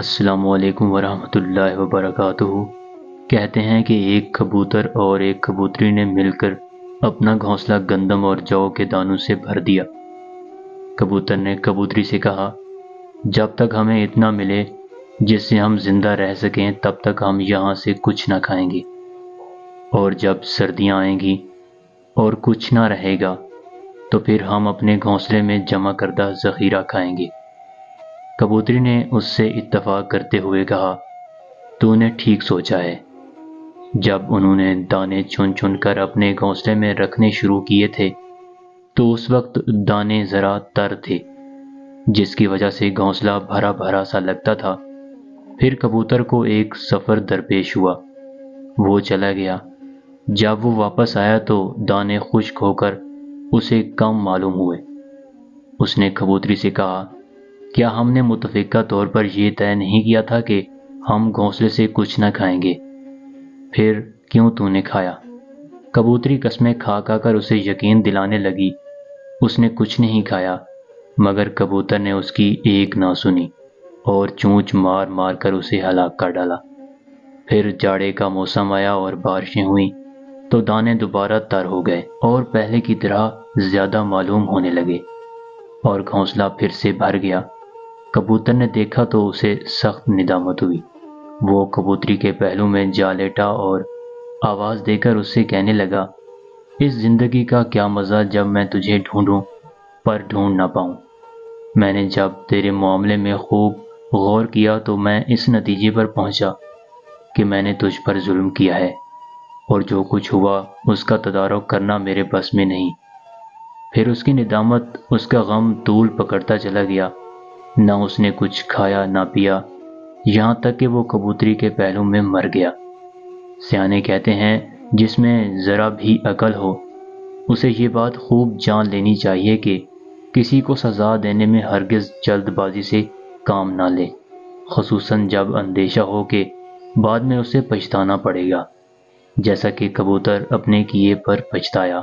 السلام علیکم ورحمۃ اللہ وبرکاتہ۔ کہتے ہیں کہ ایک کبوتر اور ایک کبوتری نے مل کر اپنا گھونسلہ گندم اور جو کے دانوں سے بھر دیا۔ کبوتر نے کبوتری سے کہا، جب تک ہمیں اتنا ملے جس سے ہم زندہ رہ سکیں تب تک ہم یہاں سے کچھ نہ کھائیں گے، اور جب سردیاں آئیں گی اور کچھ نہ رہے گا تو پھر ہم اپنے گھونسلے میں جمع کردہ ذخیرہ کھائیں گے۔ کبوتری نے اس سے اتفاق کرتے ہوئے کہا، تو نے ٹھیک سوچا ہے۔ جب انہوں نے دانے چن چن کر اپنے گھونسلے میں رکھنے شروع کیے تھے تو اس وقت دانے ذرا تر تھے، جس کی وجہ سے گھونسلہ بھرا بھرا سا لگتا تھا۔ پھر کبوتر کو ایک سفر درپیش ہوا، وہ چلا گیا۔ جب وہ واپس آیا تو دانے خشک ہو کر اسے کم معلوم ہوئے۔ اس نے کبوتری سے کہا، کیا ہم نے متفقہ طور پر یہ طے نہیں کیا تھا کہ ہم گھونسلے سے کچھ نہ کھائیں گے؟ پھر کیوں تو نے کھایا؟ کبوتری قسمیں کھا کھا کر اسے یقین دلانے لگی۔ اس نے کچھ نہیں کھایا، مگر کبوتر نے اس کی ایک نہ سنی اور چونچ مار مار کر اسے ہلاک کر ڈالا۔ پھر جاڑے کا موسم آیا اور بارشیں ہوئیں تو دانے دوبارہ تر ہو گئے اور پہلے کی طرح زیادہ معلوم ہونے لگے، اور گھونسلہ پھر سے بھر گیا۔ کبوتر نے دیکھا تو اسے سخت ندامت ہوئی۔ وہ کبوتری کے پہلو میں جا لیٹا اور آواز دے کر اس سے کہنے لگا، اس زندگی کا کیا مزہ جب میں تجھے ڈھونڈوں پر ڈھونڈ نہ پاؤں۔ میں نے جب تیرے معاملے میں خوب غور کیا تو میں اس نتیجے پر پہنچا کہ میں نے تجھ پر ظلم کیا ہے، اور جو کچھ ہوا اس کا تدارک کرنا میرے بس میں نہیں۔ پھر اس کی ندامت، اس کا غم طول پکڑتا چلا گیا۔ نہ اس نے کچھ کھایا نہ پیا، یہاں تک کہ وہ کبوتری کے پہلو میں مر گیا۔ سیانے کہتے ہیں، جس میں ذرا بھی عقل ہو اسے یہ بات خوب جان لینی چاہیے کہ کسی کو سزا دینے میں ہرگز جلد بازی سے کام نہ لے، خصوصاً جب اندیشہ ہو کہ بعد میں اسے پچھتانا پڑے گا، جیسا کہ کبوتر اپنے کیے پر پچھتایا۔